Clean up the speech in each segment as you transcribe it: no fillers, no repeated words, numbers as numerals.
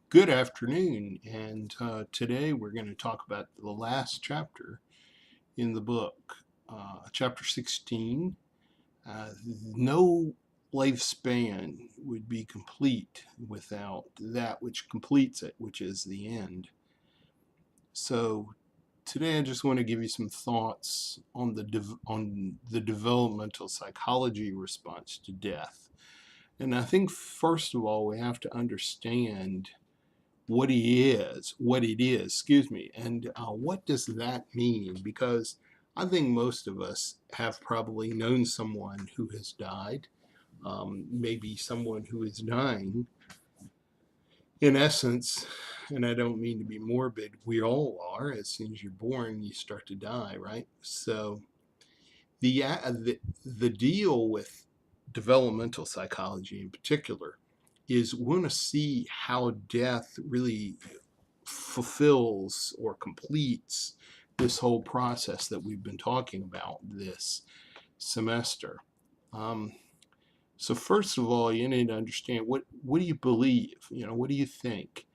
Good afternoon, and today we're going to talk about the last chapter in the book, chapter 16. No lifespan would be complete without that which completes it, which is the end. So today I just want to give you some thoughts on the developmental psychology response to death. And I think first of all we have to understand what it is, excuse me, and what does that mean? Because I think most of us have probably known someone who has died, maybe someone who is dying. In essence, and I don't mean to be morbid, we all are. As soon as you're born, you start to die, right? So the deal with developmental psychology in particular is we want to see how death really fulfills or completes this whole process that we've been talking about this semester. Um, so first of all, you need to understand what do you believe? What do you think?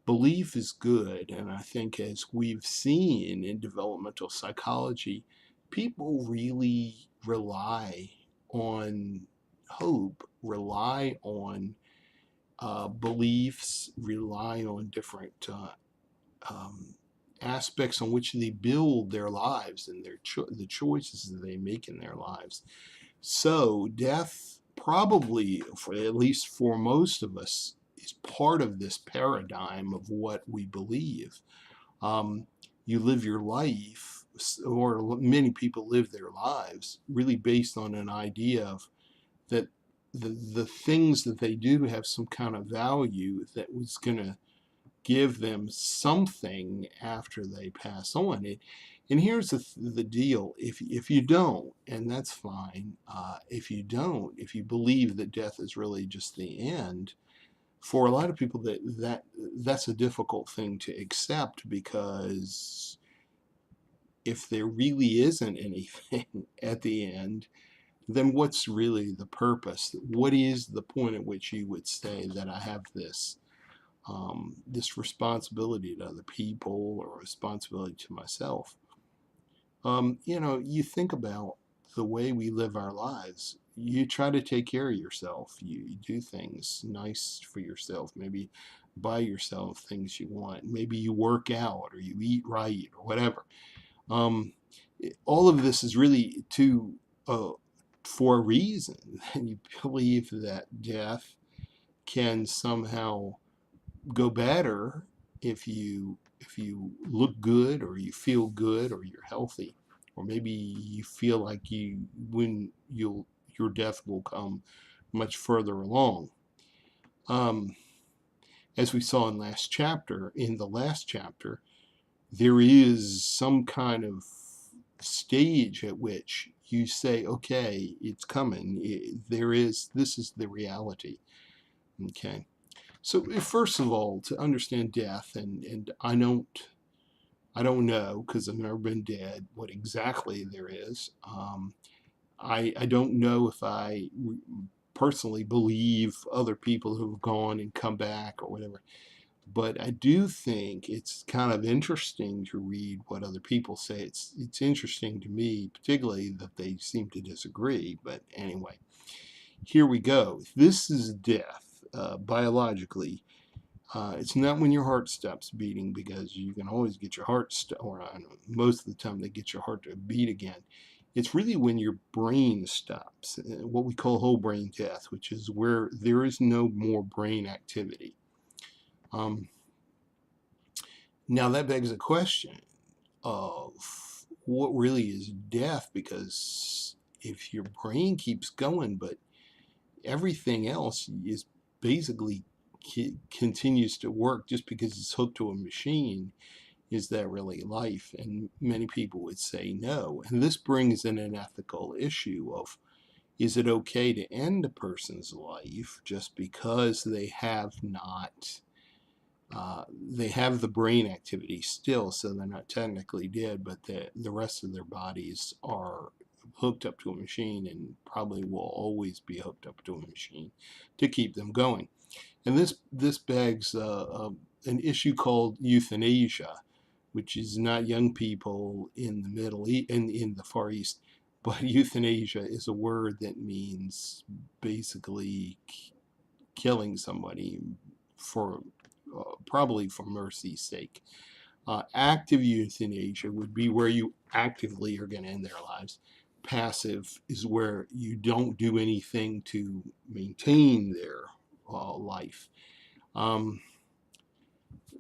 Belief is good, and I think as we've seen in developmental psychology, people really rely on hope, rely on beliefs, rely on different um, aspects on which they build their lives and the choices that they make in their lives. So death probably, for at least for most of us, is part of this paradigm of what we believe. Um, you live your life, or many people live their lives, really based on an idea of that the things that they do have some kind of value that was going to give them something after they pass on. And here's the deal: if you don't, and that's fine. If you don't, if you believe that death is really just the end, for a lot of people that's a difficult thing to accept, because if there really isn't anything at the end, then what's really the purpose? What is the point at which you would say that I have this responsibility to other people or responsibility to myself? You think about the way we live our lives. You try to take care of yourself. You do things nice for yourself. Maybe buy yourself things you want. Maybe you work out or you eat right or whatever. Um, all of this is really uh, for a reason. And you believe that death can somehow go better if you look good or you feel good or you're healthy, or maybe you feel like your death will come much further along. um, as we saw in the last chapter, there is some kind of stage at which you say, okay, it's coming. This is the reality. Okay. So first of all, to understand death, and I don't know, because I've never been dead, what exactly there is. I don't know if I personally believe other people who have gone and come back or whatever, but I do think it's kind of interesting to read what other people say. It's interesting to me, particularly that they seem to disagree. But anyway, here we go. This is death, biologically. It's not when your heart stops beating, because you can always get your heart, or most of the time they get your heart to beat again. It's really when your brain stops, what we call whole brain death, which is where there is no more brain activity. Um, Now that begs the question of what really is death, because if your brain keeps going, but everything else is basically continues to work just because it's hooked to a machine, is that really life? And many people would say no. And this brings in an ethical issue of, is it okay to end a person's life just because they have the brain activity still, so they're not technically dead, but the rest of their bodies are hooked up to a machine and probably will always be hooked up to a machine to keep them going? And this begs an issue called euthanasia, which is not young people in the Middle East, in the Far East, but euthanasia is a word that means basically killing somebody for probably for mercy's sake. Active euthanasia would be where you actively are going to end their lives. Passive is where you don't do anything to maintain their life. Um,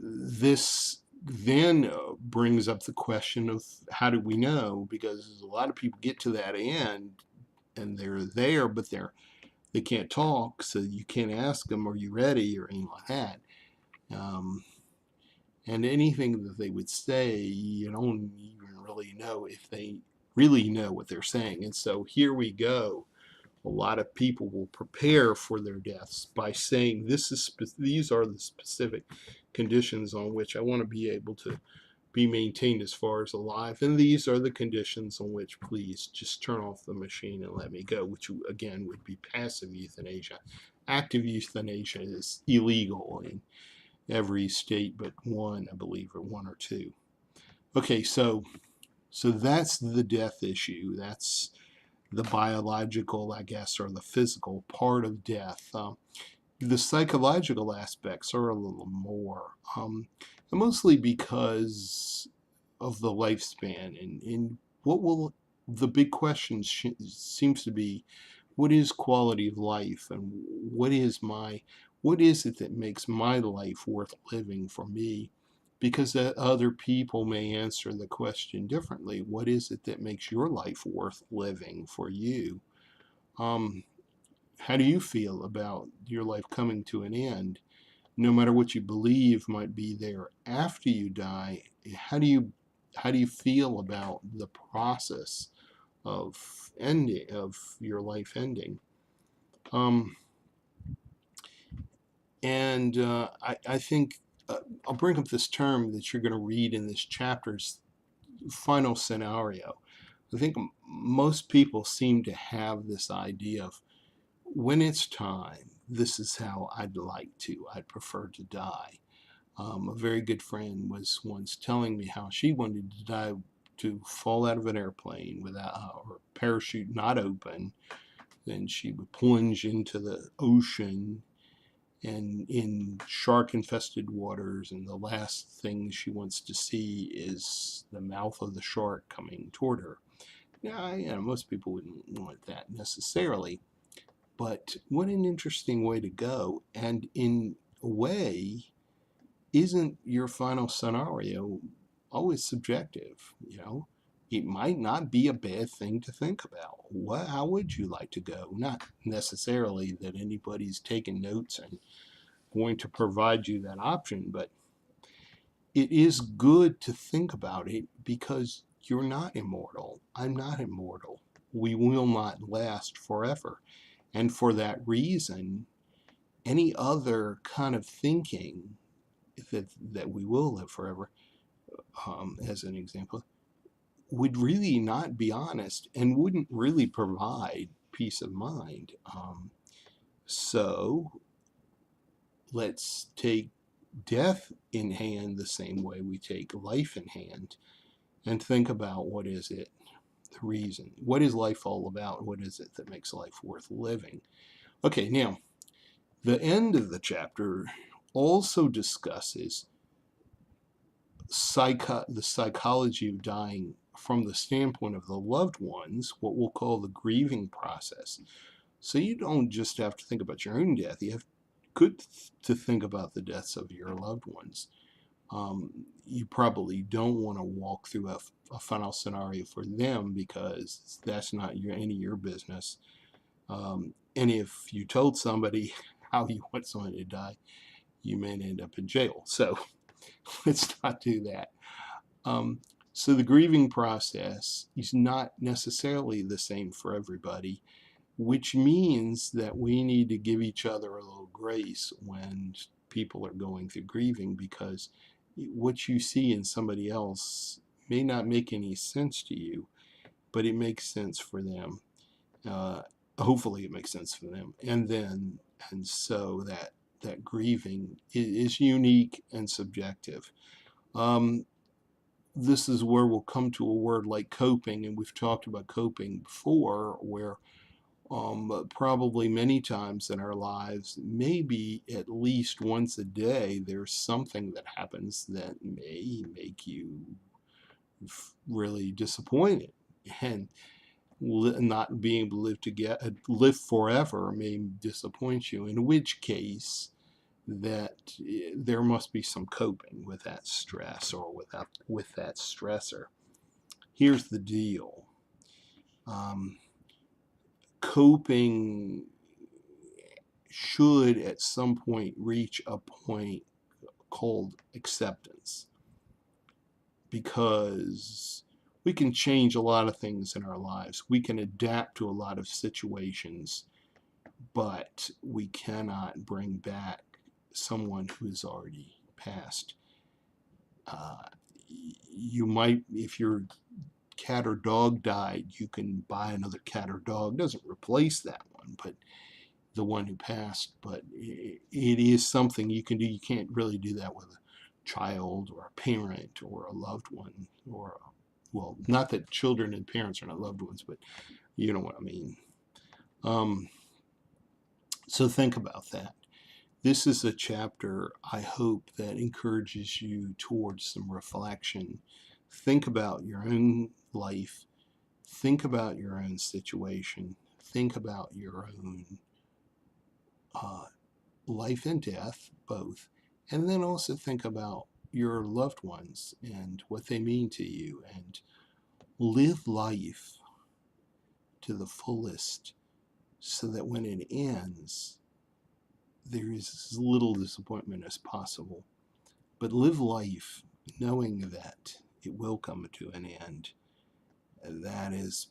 this then brings up the question of how do we know? Because a lot of people get to that end and they're there, but they can't talk, so you can't ask them, "Are you ready?" or anything like that. Um, and anything that they would say, you don't even really know if they really know what they're saying. And so here we go. A lot of people will prepare for their deaths by saying, these are the specific conditions on which I want to be able to be maintained as far as alive, and these are the conditions on which please just turn off the machine and let me go, which again would be passive euthanasia. Active euthanasia is illegal in every state but one, I believe, or one or two. Okay, so that's the death issue. That's the biological, I guess, or the physical part of death. The psychological aspects are a little more, mostly because of the lifespan. And what will the big question seems to be, what is quality of life, and what is it that makes my life worth living for me? Because other people may answer the question differently. What is it that makes your life worth living for you? Um, how do you feel about your life coming to an end? No matter what you believe might be there after you die, how do you feel about the process of ending of your life ending? Um, and I think I'll bring up this term that you're going to read in this chapter's final scenario. I think most people seem to have this idea of when it's time, this is how I'd prefer to die. A very good friend was once telling me how she wanted to die, to fall out of an airplane without her parachute not open. Then she would plunge into the ocean and in shark infested waters, and the last thing she wants to see is the mouth of the shark coming toward her. Now, most people wouldn't want that necessarily, but what an interesting way to go. And in a way, isn't your final scenario always subjective? It might not be a bad thing to think about. How would you like to go? Not necessarily that anybody's taking notes and going to provide you that option, but it is good to think about it because you're not immortal. I'm not immortal. We will not last forever. And for that reason, any other kind of thinking that we will live forever, as an example, would really not be honest and wouldn't really provide peace of mind. So let's take death in hand the same way we take life in hand and think about what is it, the reason. What is life all about? What is it that makes life worth living? Okay, now, the end of the chapter also discusses the psychology of dying from the standpoint of the loved ones, what we'll call the grieving process. So you don't just have to think about your own death, you have to think about the deaths of your loved ones. You probably don't want to walk through a final scenario for them because that's not any of your business. And if you told somebody how you want someone to die, you may end up in jail. So let's not do that. Um, so the grieving process is not necessarily the same for everybody, which means that we need to give each other a little grace when people are going through grieving, because what you see in somebody else may not make any sense to you, but it makes sense for them. Uh, Hopefully it makes sense for them. And so that grieving is unique and subjective. Um, this is where we'll come to a word like coping, and we've talked about coping before, where probably many times in our lives, maybe at least once a day, there's something that happens that may make you really disappointed, and not being able to live forever may disappoint you. In which case, that there must be some coping with that stress or with that stressor. Here's the deal. Um, Coping should at some point reach a point called acceptance, because we can change a lot of things in our lives. We can adapt to a lot of situations, but we cannot bring back someone who's already passed. Uh, you might, if your cat or dog died, you can buy another cat or dog. It doesn't replace that one, but the one who passed. But it is something you can do. You can't really do that with a child or a parent or a loved one, or, well, not that children and parents are not loved ones, but you know what I mean. So think about that. This is a chapter, I hope, that encourages you towards some reflection. Think about your own life. Think about your own situation. Think about your own uh, life and death, both. And then also think about your loved ones and what they mean to you, and live life to the fullest so that when it ends, there is as little disappointment as possible. But live life knowing that it will come to an end. That is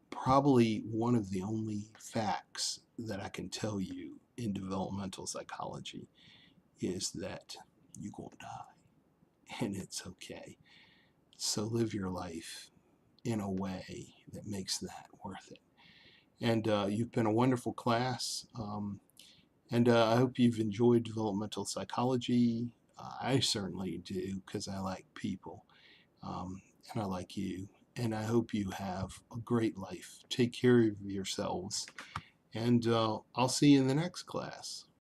probably one of the only facts that I can tell you in developmental psychology, is that you're going to die, and it's okay. So live your life in a way that makes that worth it. And you've been a wonderful class. And I hope you've enjoyed developmental psychology. I certainly do, because I like people, and I like you. And I hope you have a great life. Take care of yourselves, and I'll see you in the next class.